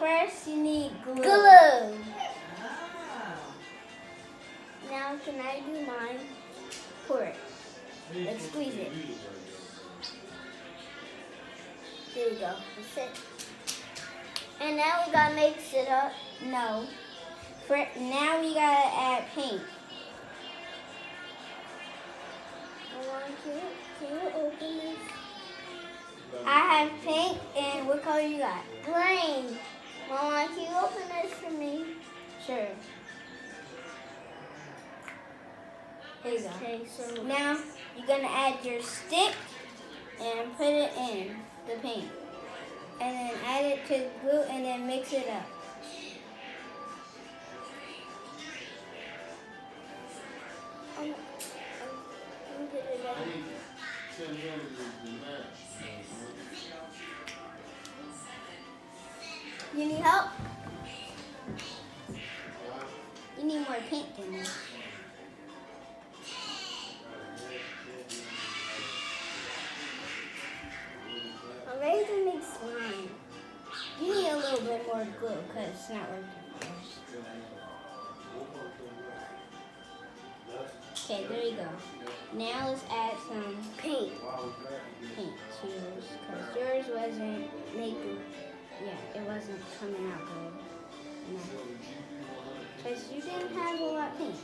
first you need glue. Now can I do mine? Pour it. Let's squeeze it. There we go. That's it. And now we gotta mix it up. No. Now we gotta add paint. Can you open this? I have paint, and what color you got? Green. Mama, can you open this for me? Sure. Here you go. Okay, so now you're gonna add your stick and put it in the paint. And then add it to the glue and then mix it up. You need help? You need more paint than this. I'm ready to make slime. You need a little bit more glue because it's not working. Okay, there you go. Now let's add some paint. Paint to yours because yours wasn't making. Yeah, it wasn't coming out good. No. Because you didn't have a lot of paint.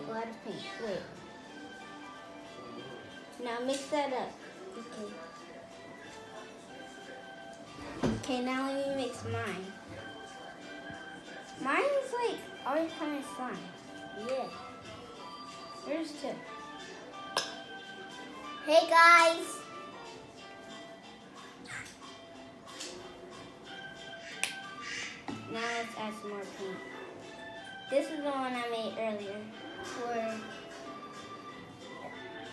A lot of paint. Wait. Now mix that up. Okay. Okay, now let me mix mine. Mine is like already kind of slime. Yeah. Yours too. Hey guys. Now let's add some more paint. This is the one I made earlier. For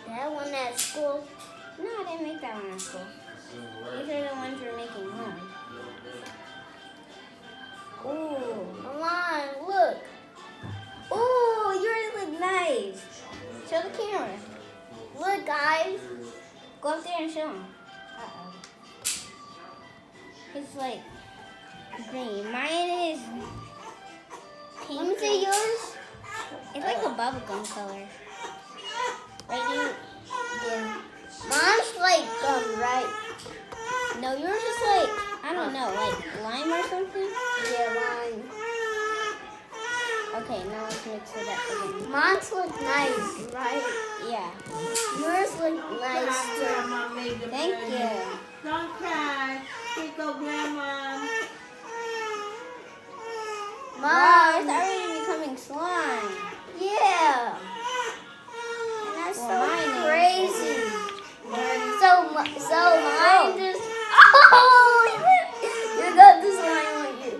that one at school. No, I didn't make that one at school. These are the ones we're making home. Ooh, come on, look. Ooh, yours look nice. Show the camera. Look, guys. Go up there and show them. Uh-oh. It's like green. Mine is pink. Let me see yours. It's like a bubblegum color. Right, dude? Yeah. Mine's like right. No, yours is like, I don't know, like lime or something? Yeah, lime. Okay, now let's mix it up again. Mine's look nice, right? Yeah. Yours look nice too. Thank you. Don't cry. Here go Grandma. Wow, it's already becoming slime. Yeah. And that's so crazy. So mine just, you got the slime on you.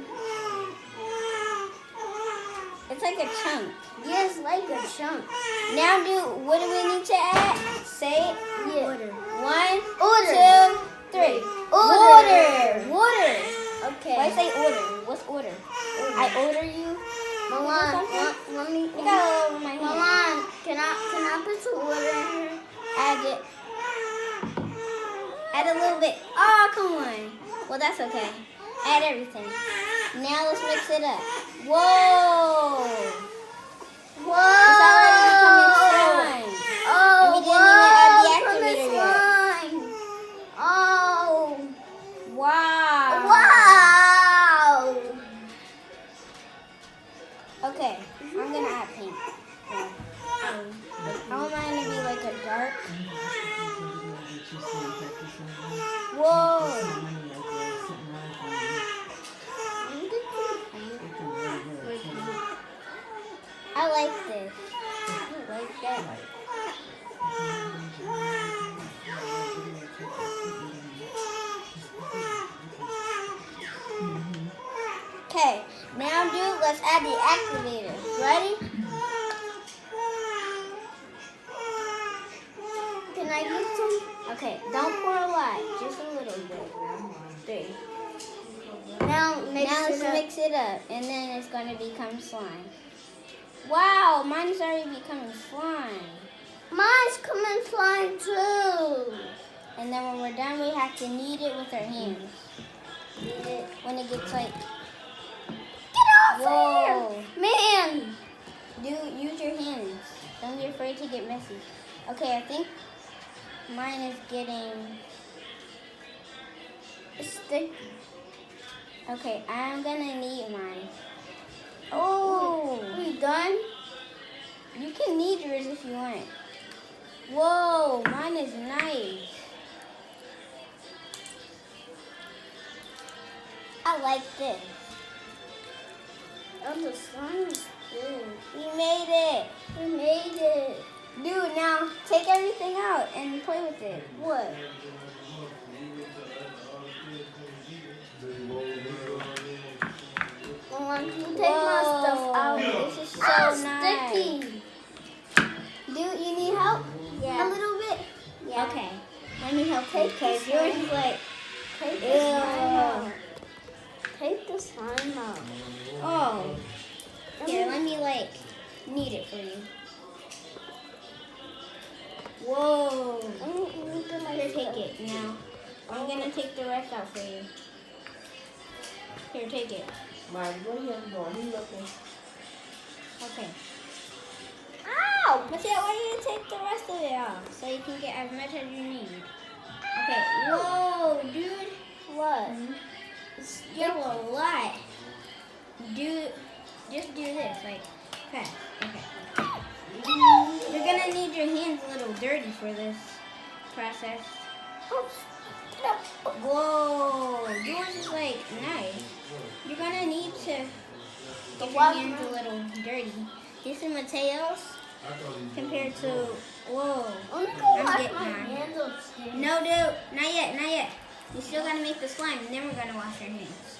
It's like a chunk. Yes, like a chunk. Now what do we need to add? Say it. Yeah. Order. 1, 2, 3. Water. Okay. Why say order? What's order? I order you. Mama, let me. You got all over my hand. Mama, can I put some water in here? Add it. Add a little bit. Oh, come on. Well, that's okay. Add everything. Now let's mix it up. Whoa. It's already becoming slime. Oh, and we didn't even add the activator yet. Oh. Wow. Okay, I'm going to add paint. I want mine to be like a dark. Whoa. I like this. I like that. Okay, now let's add the activator. Ready? Can I use some? Okay, don't pour a lot, just a little bit. 3. Now let's mix it up, and then it's going to become slime. Wow, mine's already becoming slime. Mine's coming slime too. And then when we're done, we have to knead it with our hands. Knead it when it gets like Whoa. Man. Use your hands. Don't be afraid to get messy. Okay, I think mine is getting sticky. Okay, I'm gonna need mine. Oh, we done? You can knead yours if you want. Whoa, mine is nice. I like this. Oh, the slime is good. We made it. We made it. Dude, now take everything out and play with it. What? You take my stuff out. This is so nice. Sticky. Dude, you need help? Yeah. A little bit? Yeah. Okay. Let me help you because yours is like, take the slime out. Take the slime out. Oh. Here, let me like knead it for you. Whoa. Here, take it now. I'm gonna take the rest out for you. Here, take it. Okay. Ow! Mateo, why don't you take the rest of it off so you can get as much as you need? Okay. Whoa, dude. What? It's still a lot. Just do this, like fast. Okay. You're gonna need your hands a little dirty for this process. Whoa, yours is like nice. You're gonna need to get your hands a little dirty. This is Mateo's compared to, whoa, I'm getting mine. No, dude, not yet, not yet. You still gotta make the slime and then we're gonna wash our hands.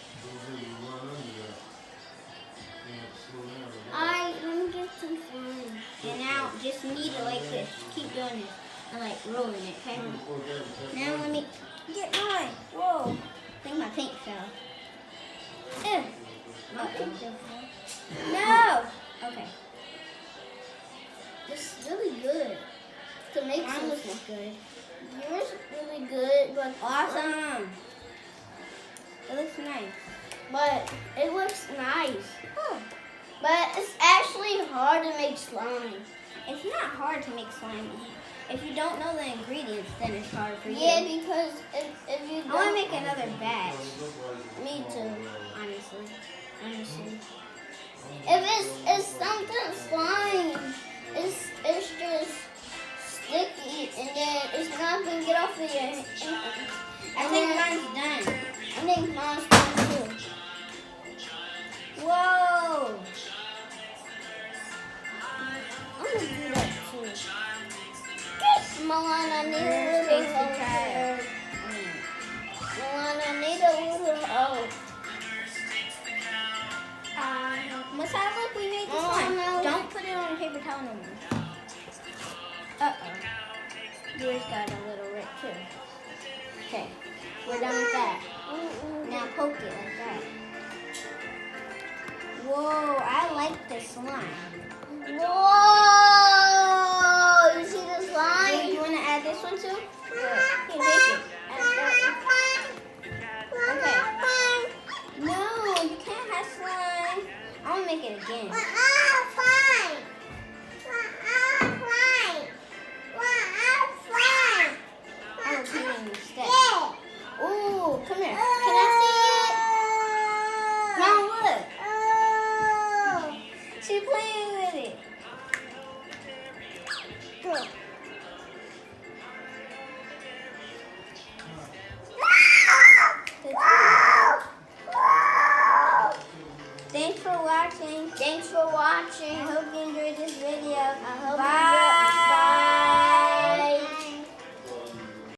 Let me get some slime. And now just knead it like this. Keep doing this. And like rolling it, okay? Now let me get mine. Whoa. I think my paint fell. Ew. No. Okay. This is really good. To make mine looks good. Yours is really good, but awesome. It looks nice. But it looks nice. Huh. But it's actually hard to make slime. It's not hard to make slime. If you don't know the ingredients, then it's hard for you. Yeah, because if you don't... I want to make another batch. Me too, honestly. If it's something slime, it's just sticky, and then it's not going to get off of your hands. I think mine's done. I think mine's done too. Whoa! I'm going to do that too. Milan, I need a little help. Milan, I need a little help. Messiah, look, we made this one. No. Don't put it on a paper towel no more. Uh-oh. Yours got a little rip too. Okay, we're done with that. Now poke it like that. Whoa, I like the slime. Whoa! You see the slime? Wait, you want to add this one too? Here, take it. Okay. No, you can't have slime. I'm going to make it again. I'm repeating the steps. Ooh, come here. Can I see it? Mom, look. She's playing with it. Go. Thanks for watching. I hope you enjoyed this video. Bye.